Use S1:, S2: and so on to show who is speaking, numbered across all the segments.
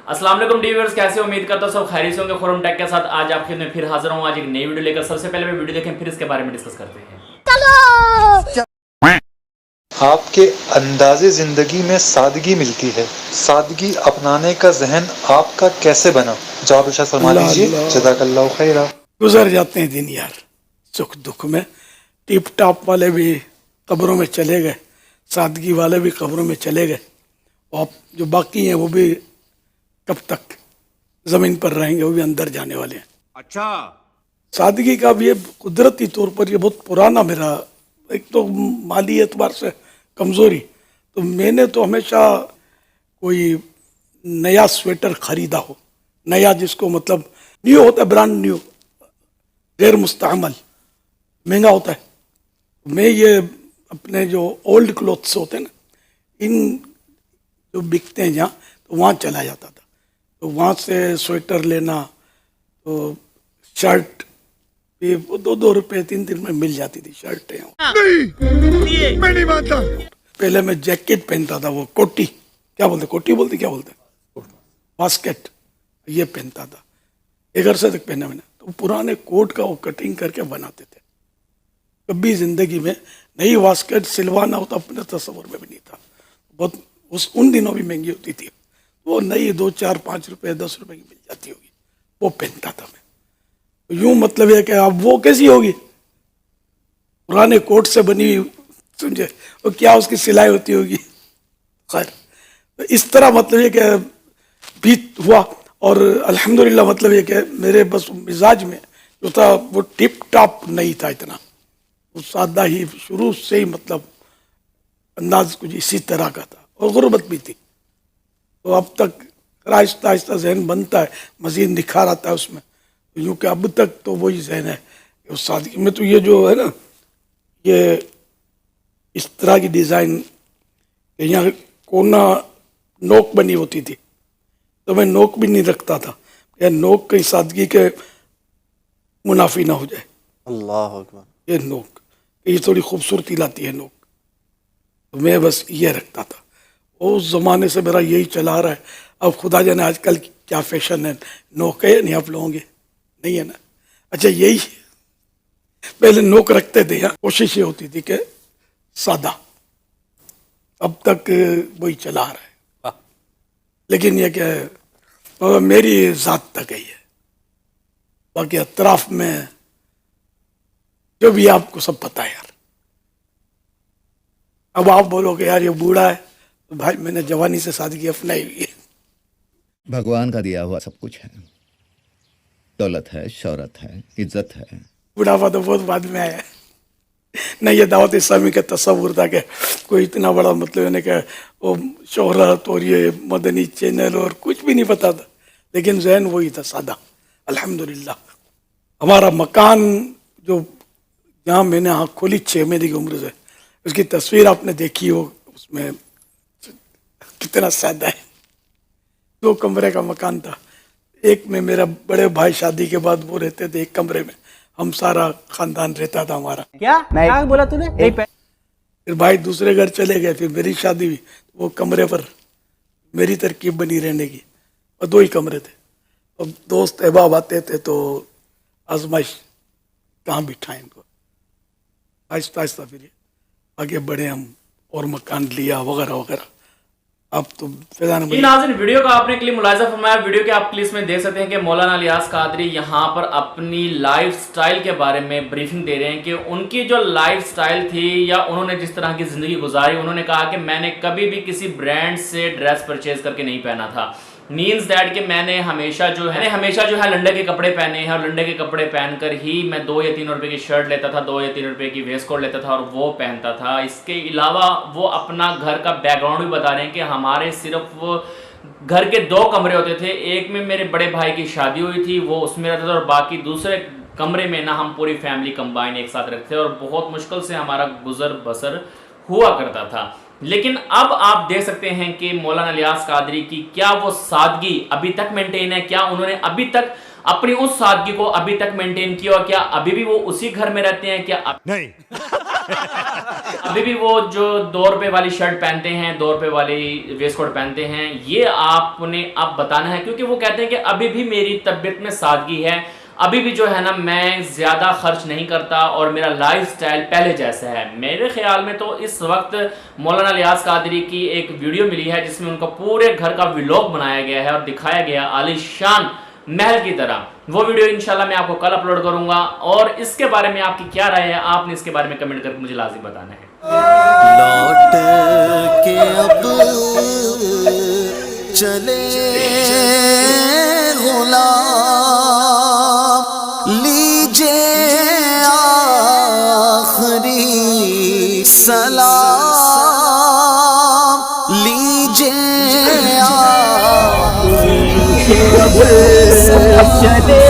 S1: अस्सलाम वालेकुम व्यूअर्स, कैसे हो? उम्मीद करता हूं सब खैरियत से होंगे। खुरम टेक के साथ आज आपके में फिर हाजिर हूं। आज एक नई वीडियो लेकर। सबसे पहले मैं वीडियो देखें फिर इसके बारे में डिस्कस करते हैं।
S2: आपके अंदाज़े ज़िंदगी में सादगी मिलती है, सादगी अपनाने का जहन आपका कैसे बना? जवाब इरशाद फरमा लीजिए। जज़ाकल्लाहु खैरा।
S3: गुजर जाते हैं दिन यार, सुख दुख में। टिप टॉप वाले भी कब्रों में चले गए, सादगी वाले भी कब्रों में चले गए, और जो बाकी हैं वो भी कब तक ज़मीन पर रहेंगे, वो भी अंदर जाने वाले हैं।
S4: अच्छा,
S3: सादगी का भी ये कुदरती तौर पर ये बहुत पुराना मेरा, एक तो माली एतबार से कमज़ोरी, तो मैंने तो हमेशा कोई नया स्वेटर ख़रीदा हो, नया जिसको मतलब न्यू होता है, ब्रांड न्यू, गैर मुस्तअमल, महंगा होता है। मैं ये अपने जो ओल्ड क्लोथ्स होते हैं ना, इन जो बिकते हैं जहाँ, तो वहाँ चला जाता था। तो वहाँ से स्वेटर लेना, तो शर्ट भी 2-2 रुपये 3 में मिल जाती थी शर्टें।
S4: नहीं, मैं नहीं मानता।
S3: पहले मैं जैकेट पहनता था, वो कोटी, क्या बोलते, कोटी बोलते, क्या बोलते, बास्केट, ये पहनता था। 1 अरसे तक पहना मैंने। तो पुराने कोट का वो कटिंग करके बनाते थे। कभी ज़िंदगी में नई बास्केट सिलवाना होता अपने तस्वर में भी नहीं था। बहुत उन दिनों भी महंगी होती थी, वो नई 2-4-5 रुपये 10 रुपये की मिल जाती होगी, वो पहनता था मैं। तो यूँ मतलब है कि अब वो कैसी होगी, पुराने कोट से बनी हुई, समझे, और क्या उसकी सिलाई होती होगी। खैर, तो इस तरह मतलब ये कि बीत हुआ, और अल्हम्दुलिल्लाह मतलब ये कि मेरे बस मिजाज में जो था वो टिप टॉप नहीं था इतना, वो सादा ही शुरू से ही मतलब अंदाज कुछ इसी तरह का था, और गुर्बत भी थी। तो अब तक आहिस्ता आहिस्ता जहन बनता है, मज़ीद निखार आता है उसमें। तो यूँ कि अब तक तो वही जहन है उस सादगी में। तो ये जो है ना, ये इस तरह की डिज़ाइन, यहाँ कोना नोक बनी होती थी, तो मैं नोक भी नहीं रखता था, या नोक कहीं सादगी के मुनाफी ना हो जाए।
S2: अल्लाह अकबर।
S3: ये नोक, ये थोड़ी खूबसूरती लाती है नोक, तो मैं बस ये रखता था। उस ज़माने से मेरा यही चला रहा है। अब खुदा जाने आजकल क्या फैशन है, नोक है नहीं आप लोगों के, नहीं है ना? अच्छा, यही पहले नोक रखते थे, यहाँ कोशिश ये होती थी कि सादा, अब तक वही चला रहा है। लेकिन ये क्या है, मेरी ज़ात तक ही है, बाकी अतराफ में जो भी आपको सब पता है यार। अब आप बोलोगे यार ये बूढ़ा है, तो भाई मैंने जवानी से सादगी अपनाई हुई है।
S5: भगवान का दिया हुआ सब कुछ है, दौलत है, शौहरत है, इज्जत है।
S3: बुढ़ापा तो बहुत बाद में आया है। न ये दावत इस्लामी का तस्वुर था कि कोई इतना बड़ा मतलब है कि वो शोहरत और ये मदनी चैनल और कुछ भी नहीं पता था, लेकिन जहन वही था सादा। अल्हम्दुलिल्लाह हमारा मकान जो जहाँ मैंने आँख खोली 6 महीने की उम्र से, उसकी तस्वीर आपने देखी हो, उसमें कितना सादा है। 2 कमरे का मकान था, एक में मेरा बड़े भाई शादी के बाद वो रहते थे, एक कमरे में हम सारा खानदान रहता था हमारा।
S6: क्या बोला तूने?
S3: फिर भाई दूसरे घर चले गए, फिर मेरी शादी हुई, वो कमरे पर मेरी तरकीब बनी रहने की, और 2 ही कमरे थे। अब दोस्त अहबाब आते थे तो आजमाइश कहाँ बिठाएं इनको। आहिस्ता आहिस्ता फिर आगे बढ़े हम, और मकान लिया वगैरह वगैरह। अब तो
S1: नाज़रीन, वीडियो का आपने क्लिप मुलाहिजा फरमाया। वीडियो के आप क्लिप में देख सकते हैं कि मौलाना इलियास कादरी यहाँ पर अपनी लाइफ स्टाइल के बारे में ब्रीफिंग दे रहे हैं कि उनकी जो लाइफ स्टाइल थी या उन्होंने जिस तरह की ज़िंदगी गुजारी। उन्होंने कहा कि मैंने कभी भी किसी ब्रांड से ड्रेस परचेज करके नहीं पहना था। मीन्स दैट कि मैंने हमेशा जो है लंडे के कपड़े पहने हैं, और लंडे के कपड़े पहनकर ही मैं 2 या 3 रुपए की शर्ट लेता था, 2 या 3 रुपए की वेस्ट कोट लेता था और वो पहनता था। इसके अलावा वो अपना घर का बैकग्राउंड भी बता रहे हैं कि हमारे सिर्फ घर के 2 कमरे होते थे। एक में मेरे बड़े भाई की शादी हुई थी, वो उसमें रहता था, और बाकी दूसरे कमरे में ना हम पूरी फैमिली कंबाइन एक साथ रखते थे, और बहुत मुश्किल से हमारा गुजर बसर हुआ करता था। लेकिन अब आप देख सकते हैं कि मौलाना इलियास कादरी की क्या वो सादगी अभी तक मेंटेन है, क्या उन्होंने अभी तक अपनी उस सादगी को अभी तक मेंटेन किया, और क्या अभी भी वो उसी घर में रहते हैं, क्या
S4: नहीं
S1: अभी भी वो जो 2 रुपए वाली शर्ट पहनते हैं, 2 रुपए वाली वेस्ट कोट पहनते हैं, ये आपने अब बताना है, क्योंकि वो कहते हैं कि अभी भी मेरी तबीयत में सादगी है, अभी भी जो है ना मैं ज़्यादा खर्च नहीं करता और मेरा लाइफ स्टाइल पहले जैसा है। मेरे ख्याल में तो इस वक्त मौलाना लियाज़ कादरी की एक वीडियो मिली है जिसमें उनका पूरे घर का व्लॉग बनाया गया है और दिखाया गया आलीशान महल की तरह। वो वीडियो इंशाल्लाह मैं आपको कल अपलोड करूंगा, और इसके बारे में आपकी क्या राय है, आपने इसके बारे में कमेंट करके मुझे लाजिम बताना है।
S6: लौट के अब चले गुलाम, लीजिए आखिरी सलाम, लीजिए आखिरी चले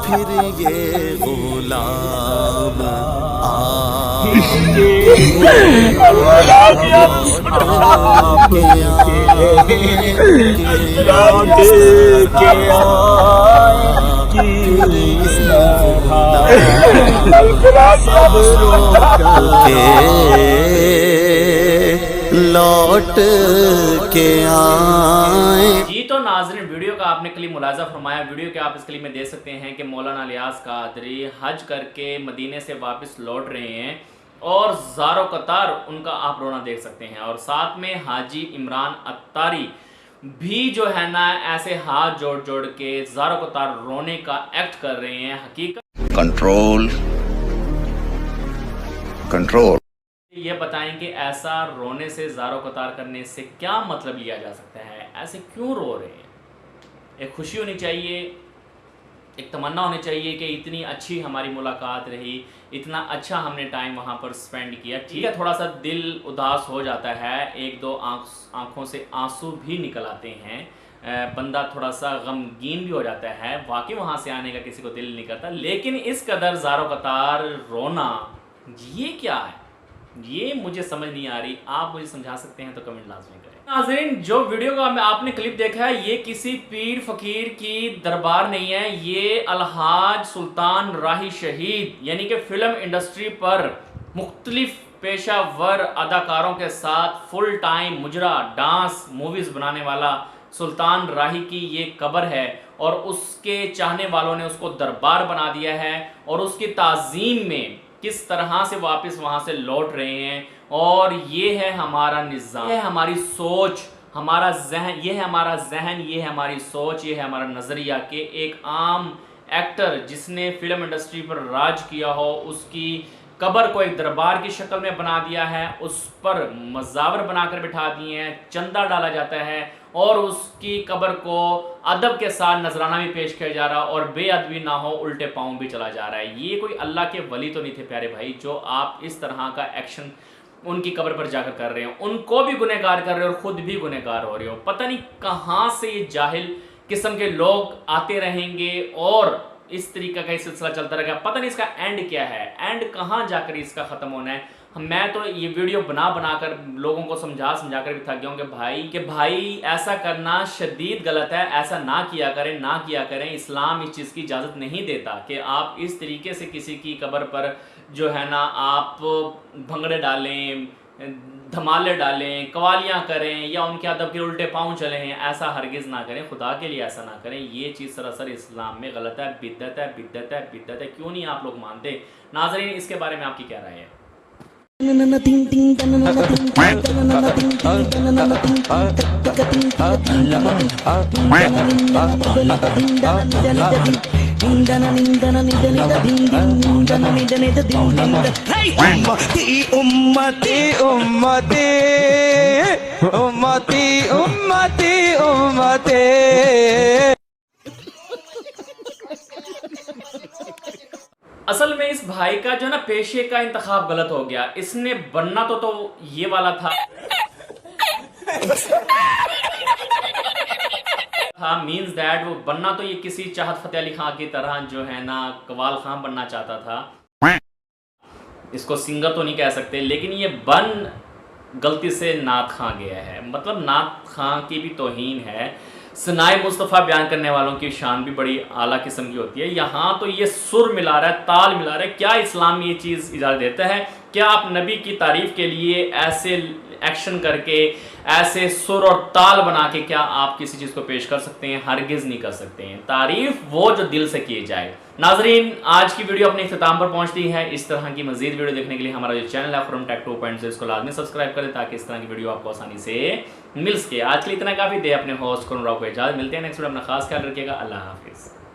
S6: फिर ये गुलाम लौट के आए।
S1: जी तो नाज़रीन, वीडियो का आपने क्लिप मुलाजा फरमाया। वीडियो के आप इस क्लिप में देख सकते हैं कि मौलाना लियाज़ कादरी हज करके मदीने से वापस लौट रहे हैं और ज़ारो कतार उनका आप रोना देख सकते हैं, और साथ में हाजी इमरान अत्तारी भी जो है ना ऐसे हाथ जोड़ जोड़ के ज़ारो कतार रोने का एक्ट कर रहे हैं। हकीकत
S5: कंट्रोल कंट्रोल।
S1: ये बताएं कि ऐसा रोने से, ज़ारो कतार करने से क्या मतलब लिया जा सकता है, ऐसे क्यों रो रहे हैं? एक खुशी होनी चाहिए, एक तमन्ना होनी चाहिए कि इतनी अच्छी हमारी मुलाकात रही, इतना अच्छा हमने टाइम वहाँ पर स्पेंड किया। ठीक है, थोड़ा सा दिल उदास हो जाता है, 1-2 आँखों से आंसू भी निकल आते हैं, बंदा थोड़ा सा गमगीन भी हो जाता है, वाकई वहाँ से आने का किसी को दिल नहीं करता, लेकिन इस कदर ज़ारो कतार रोना ये क्या है, ये मुझे समझ नहीं आ रही। आप मुझे समझा सकते हैं तो कमेंट लाजमी करें। नाज़रीन, जो वीडियो का आपने क्लिप देखा है, ये किसी पीर फकीर की दरबार नहीं है, ये अलहाज सुल्तान राही शहीद यानी कि फिल्म इंडस्ट्री पर मुख्तलिफ पेशावर अदाकारों के साथ फुल टाइम मुजरा डांस मूवीज़ बनाने वाला सुल्तान राही की ये कब्र है, और उसके चाहने वालों ने उसको दरबार बना दिया है, और उसकी ताज़ीम में किस तरह से वापस वहाँ से लौट रहे हैं। और ये है हमारा निज़ाम, ये है हमारी सोच, हमारा जहन, ये है हमारा जहन, ये है हमारी सोच, ये है हमारा नज़रिया कि एक आम एक्टर जिसने फिल्म इंडस्ट्री पर राज किया हो, उसकी कब्र को एक दरबार की शक्ल में बना दिया है, उस पर मज़ावर बनाकर बिठा दिए हैं, चंदा डाला जाता है, और उसकी कब्र को अदब के साथ नजराना भी पेश किया जा रहा है, और बेअदबी ना हो उल्टे पाँव भी चला जा रहा है। ये कोई अल्लाह के वली तो नहीं थे प्यारे भाई, जो आप इस तरह का एक्शन उनकी कब्र पर जाकर कर रहे हो, उनको भी गुनहगार कर रहे हो और खुद भी गुनहगार हो रहे हो। पता नहीं कहाँ से ये जाहिल किस्म के लोग आते रहेंगे और इस तरीका का सिलसिला चलता रहेगा। पता नहीं इसका एंड क्या है, एंड कहाँ जाकर इसका ख़त्म होना है। मैं तो ये वीडियो बना कर लोगों को समझा कर भी थक गया हूँ कि भाई ऐसा करना शदीद गलत है, ऐसा ना किया करें, ना किया करें। इस्लाम इस चीज़ की इजाज़त नहीं देता कि आप इस तरीके से किसी की कब्र पर जो है ना आप भंगड़े डालें, धमाले डालें, कवालियाँ करें, या उनके अदब के उल्टे पाँव चलें। ऐसा हरगिज़ ना करें, खुदा के लिए ऐसा ना करें। ये चीज़ सरासर इस्लाम में गलत है, बिद्दत है, बिद्दत है, बिद्दत है। क्यों नहीं आप लोग मानते? नाज़रीन, इसके बारे में आपकी क्या राय है?
S6: उम्मती उम्मती उम्मती उम्मती उम्मती उम्मती।
S1: असल में इस भाई का जो ना पेशे का इंतखाब गलत हो गया, इसने बनना तो ये वाला था मीन्स दैट वो बनना तो ये किसी चाहत फतेह अली खान की तरह जो है ना कवाल खान बनना चाहता था। इसको सिंगर तो नहीं कह सकते, लेकिन ये बन गलती से नात खां गया है। मतलब नात खां की भी तौहीन है। सनाए मुस्तफ़ा बयान करने वालों की शान भी बड़ी आला किस्म की होती है। यहाँ तो ये सुर मिला रहा है, ताल मिला रहा है। क्या इस्लाम ये चीज़ इजाज़त देता है? क्या आप नबी की तारीफ़ के लिए ऐसे एक्शन करके, ऐसे सुर और ताल बना के क्या आप किसी चीज़ को पेश कर सकते हैं? हरगिज़ नहीं कर सकते हैं। तारीफ़ वो जो दिल से की जाए। नाजरीन, आज की वीडियो अपने इख्तिताम पर पहुंचती है। इस तरह की मजीद वीडियो देखने के लिए हमारा जो चैनल है खुर्रम टेक 2.0 इसको लाजमी सब्सक्राइब करें, ताकि इस तरह की वीडियो आपको आसानी से मिल सके। आज के लिए इतना काफ़ी दे। अपने होस्ट खुर्रम राव को इजाज़त, मिलते हैं नेक्स्ट वीडियो। अपना खास ख्याल रखिएगा। अल्लाह हाफिज़।